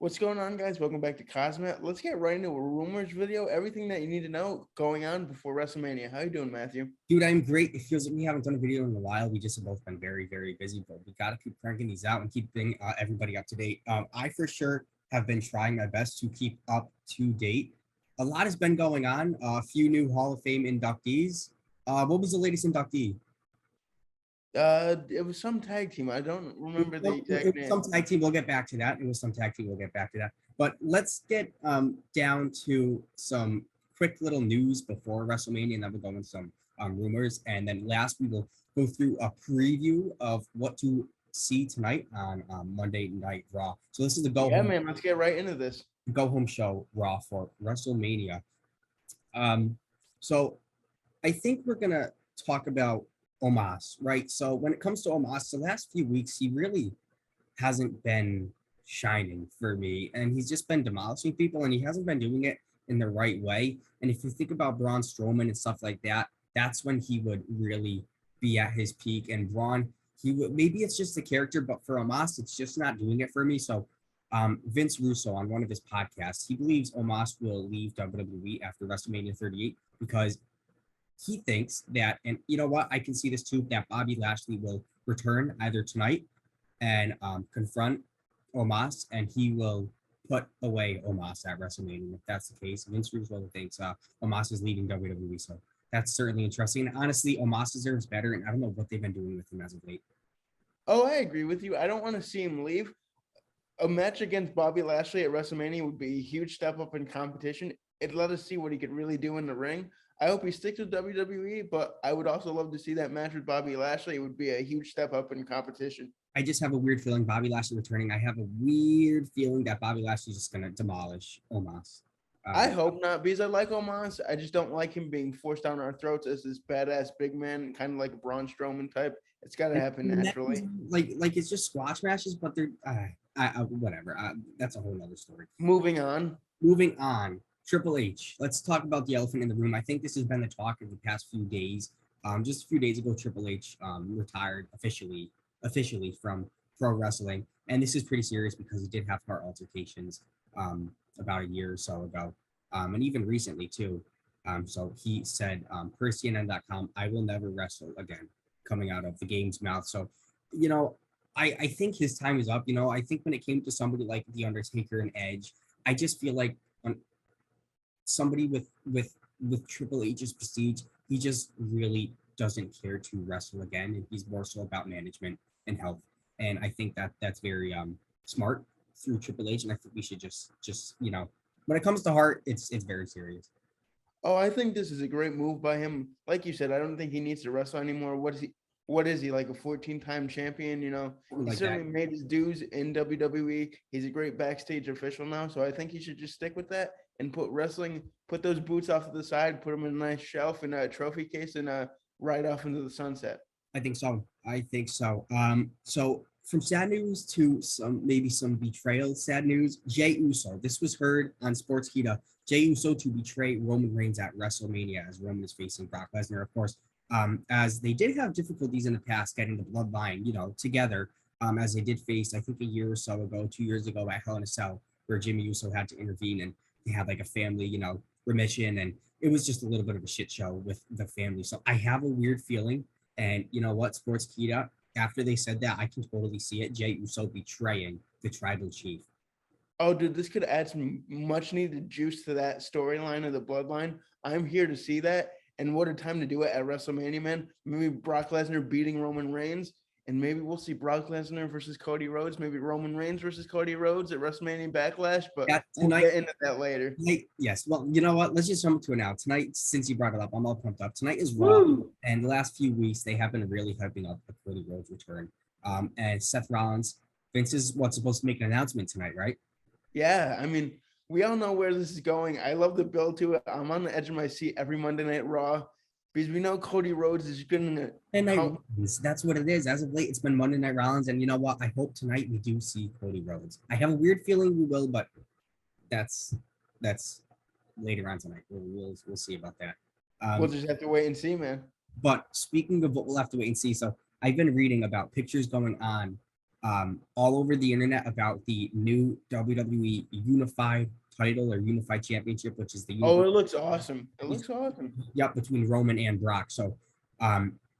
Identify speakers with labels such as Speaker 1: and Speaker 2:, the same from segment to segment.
Speaker 1: What's going on, guys? Welcome back to KozMatt. Let's get right into a rumors video. Everything that you need to know going on before WrestleMania. How you doing, Matthew?
Speaker 2: Dude, I'm great. It feels like we haven't done a video in a while. We just have both been very, very busy, but we got to keep cranking these out and keeping everybody up to date. I for sure have been trying my best to keep up to date. A lot has been going on. A few new Hall of Fame inductees. What was the latest inductee?
Speaker 1: It was some tag team. I don't remember the
Speaker 2: It
Speaker 1: exact
Speaker 2: was
Speaker 1: name.
Speaker 2: some tag team. We'll get back to that. It was some tag team. We'll get back to that. But let's get down to some quick little news before WrestleMania, and then we'll go into some rumors. And then last, we will go through a preview of what to see tonight on Monday Night Raw. So this is the
Speaker 1: Yeah, man. Let's get right into this.
Speaker 2: go home show Raw for WrestleMania. So I think we're gonna talk about Omos, right? So when it comes to Omos, the last few weeks he really hasn't been shining for me, and he's just been demolishing people, and he hasn't been doing it in the right way. And if you think about Braun Strowman and stuff like that, that's when he would really be at his peak. And Braun, he would, maybe it's just the character, but for Omos, it's just not doing it for me. So Vince Russo on one of his podcasts, he believes Omos will leave WWE after WrestleMania 38 because he thinks that, and you know what, I can see this too, that Bobby Lashley will return either tonight and confront Omos, and he will put away Omos at WrestleMania. If that's the case, Vince Russo thinks Omos is leaving WWE, so that's certainly interesting. And honestly, Omos deserves better, and I don't know what they've been doing with him as of late.
Speaker 1: Oh, I agree with you. I don't want to see him leave. A match against Bobby Lashley at WrestleMania would be a huge step up in competition. It'd let us see what he could really do in the ring. I hope he sticks with WWE, but I would also love to see that match with Bobby Lashley. It would be a huge step up in competition.
Speaker 2: I just have a weird feeling Bobby Lashley returning. I have a weird feeling that Bobby Lashley's just going to demolish Omos.
Speaker 1: I hope not, because I like Omos. I just don't like him being forced down our throats as this badass big man, kind of like a Braun Strowman type. It's got to happen naturally.
Speaker 2: Like it's just squash matches, but they're whatever. That's a whole other story.
Speaker 1: Moving on.
Speaker 2: Moving on. Triple H. Let's talk about the elephant in the room. I think this has been the talk of the past few days. Just a few days ago, Triple H retired officially from pro wrestling, and this is pretty serious because he did have heart altercations about a year or so ago, and even recently too. So he said, per CNN.com, "I will never wrestle again," coming out of the game's mouth. So, you know, I think his time is up. You know, I think when it came to somebody like The Undertaker and Edge, I just feel like somebody with Triple H's prestige, he just really doesn't care to wrestle again, and he's more so about management and health. And I think that that's very smart through Triple H, and I think we should just when it comes to heart, it's very serious.
Speaker 1: Oh, I think this is a great move by him. Like you said, I don't think he needs to wrestle anymore. What is he, like a 14-time champion? You know, he
Speaker 2: Like
Speaker 1: certainly
Speaker 2: that.
Speaker 1: made his dues in WWE. He's a great backstage official now. So I think he should just stick with that and put those boots off to the side, put them in a nice shelf and a trophy case, and ride off into the sunset.
Speaker 2: I think so. So from sad news to some betrayal, sad news. Jey Uso. This was heard on Sportskeeda. Jey Uso to betray Roman Reigns at WrestleMania as Roman is facing Brock Lesnar. Of course, as they did have difficulties in the past getting the bloodline, together. As they did face, I think a year or so ago, 2 years ago at Hell in a Cell, where Jimmy Uso had to intervene, and they had like a family, remission, and it was just a little bit of a shit show with the family. So I have a weird feeling, and you know what, Sportskeeda, after they said that, I can totally see it. Jey Uso betraying the tribal chief.
Speaker 1: Oh, dude, this could add some much needed juice to that storyline of the bloodline. I'm here to see that. And what a time to do it at WrestleMania, man. Maybe Brock Lesnar beating Roman Reigns. And maybe we'll see Brock Lesnar versus Cody Rhodes. Maybe Roman Reigns versus Cody Rhodes at WrestleMania Backlash. But we'll get into that later.
Speaker 2: Tonight, yes. Well, you know what? Let's just jump to it now. Tonight, since you brought it up, I'm all pumped up. Tonight is Raw. Woo! And the last few weeks, they have been really hyping up the Cody Rhodes return. And Seth Rollins, Vince is what's supposed to make an announcement tonight, right?
Speaker 1: Yeah, I mean, we all know where this is going. I love the build to it. I'm on the edge of my seat every Monday Night Raw because we know Cody Rhodes is going
Speaker 2: to. That's what it is. As of late, it's been Monday Night Rollins, and you know what? I hope tonight we do see Cody Rhodes. I have a weird feeling we will, but that's later on tonight. We'll see about that.
Speaker 1: We'll just have to wait and see, man.
Speaker 2: But speaking of what we'll have to wait and see, so I've been reading about pictures going on all over the internet about the new WWE Unified title or Unified Championship, which is the
Speaker 1: Oh, it looks awesome. It looks awesome.
Speaker 2: Yep, between Roman and Brock. So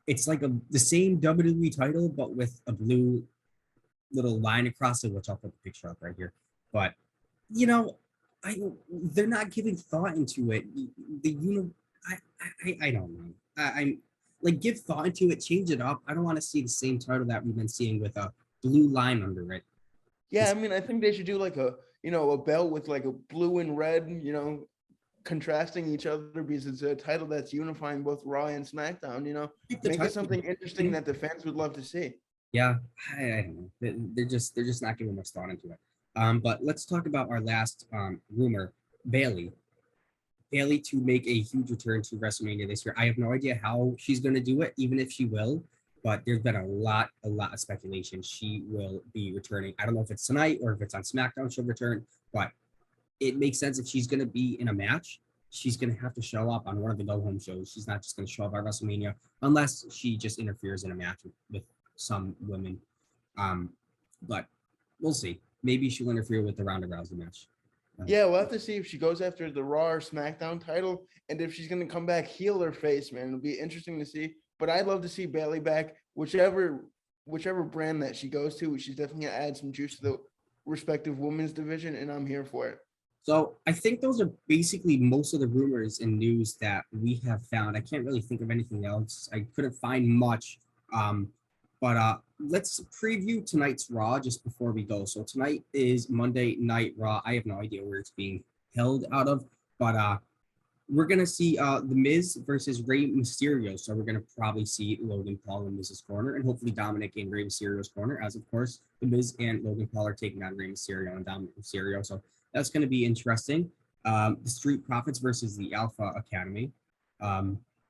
Speaker 2: it's like the same WWE title, but with a blue little line across it, which I'll put the picture up right here. But you know, they're not giving thought into it. I don't know. I'm like, give thought into it, change it up. I don't want to see the same title that we've been seeing with a blue line under it.
Speaker 1: Yeah, I mean, I think they should do like a belt with like a blue and red, contrasting each other, because it's a title that's unifying both Raw and SmackDown, make it something interesting that the fans would love to see.
Speaker 2: Yeah, I don't know. They're just not giving much thought into it. But let's talk about our last rumor, Bayley to make a huge return to WrestleMania this year. I have no idea how she's going to do it, even if she will, but there's been a lot of speculation she will be returning. I don't know if it's tonight or if it's on SmackDown she'll return, but it makes sense if she's going to be in a match, she's going to have to show up on one of the go-home shows. She's not just going to show up at WrestleMania unless she just interferes in a match with some women. But we'll see. Maybe she'll interfere with the Ronda Rousey match.
Speaker 1: Yeah, we'll have to see if she goes after the Raw or SmackDown title, and if she's going to come back heel or face, man. It'll be interesting to see. But I'd love to see Bayley back, whichever brand that she goes to. She's definitely going to add some juice to the respective women's division, and I'm here for it.
Speaker 2: So I think those are basically most of the rumors and news that we have found. I can't really think of anything else. I couldn't find much. But let's preview tonight's Raw just before we go. So tonight is Monday Night Raw. I have no idea where it's being held out of, but we're going to see The Miz versus Rey Mysterio. So we're going to probably see Logan Paul in Miz's corner, and hopefully Dominic in Rey Mysterio's corner, as of course The Miz and Logan Paul are taking on Rey Mysterio and Dominic Mysterio. So that's going to be interesting. The Street Profits versus the Alpha Academy.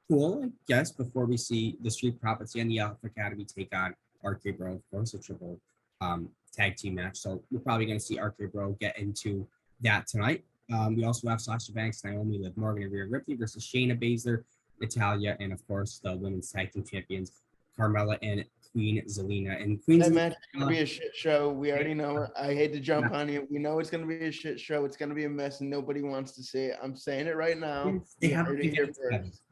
Speaker 2: Cool, I guess, before we see the Street Profits and the Alpha Academy take on RK Bro, of course, a triple tag team match. So we're probably going to see RK Bro get into that tonight. We also have Sasha Banks, Naomi, Liv Morgan, and Rhea Ripley versus Shayna Baszler, Natalya, and of course the women's tag team champions, Carmella and Queen Zelina. And
Speaker 1: that match is going to be a shit show. We already know it. I hate to jump on you. We know it's going to be a shit show. It's going to be a mess, and nobody wants to see it. I'm saying it right now.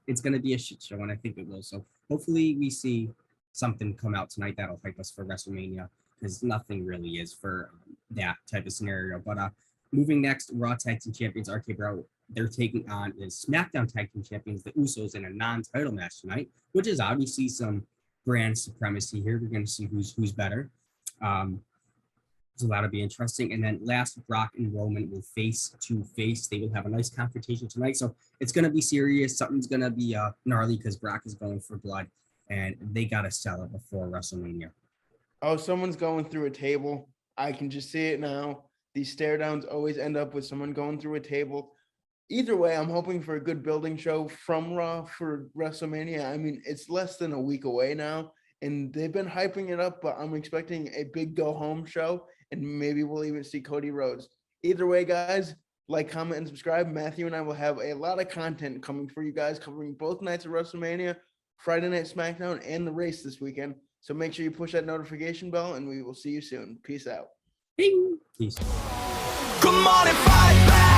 Speaker 2: It's going to be a shit show, and I think it will. So hopefully we see something come out tonight that'll hype us for WrestleMania, because nothing really is for that type of scenario. But moving next, Raw Tag Team Champions RK Bro, they're taking on the SmackDown Tag Team Champions, the Usos, in a non-title match tonight, which is obviously some brand supremacy here. We're going to see who's better. So that'll be interesting. And then last, Brock and Roman will face to face. They will have a nice confrontation tonight. So it's going to be serious. Something's going to be gnarly, because Brock is going for blood, and they got to sell it before WrestleMania.
Speaker 1: Oh, someone's going through a table. I can just see it now. These stare downs always end up with someone going through a table. Either way, I'm hoping for a good building show from Raw for WrestleMania. I mean, it's less than a week away now, and they've been hyping it up, but I'm expecting a big go-home show, and maybe we'll even see Cody Rhodes. Either way, guys, like, comment, and subscribe. Matthew and I will have a lot of content coming for you guys, covering both nights of WrestleMania, Friday Night SmackDown, and the race this weekend. So make sure you push that notification bell, and we will see you soon. Peace out.
Speaker 2: Peace.
Speaker 3: Come on and fight back.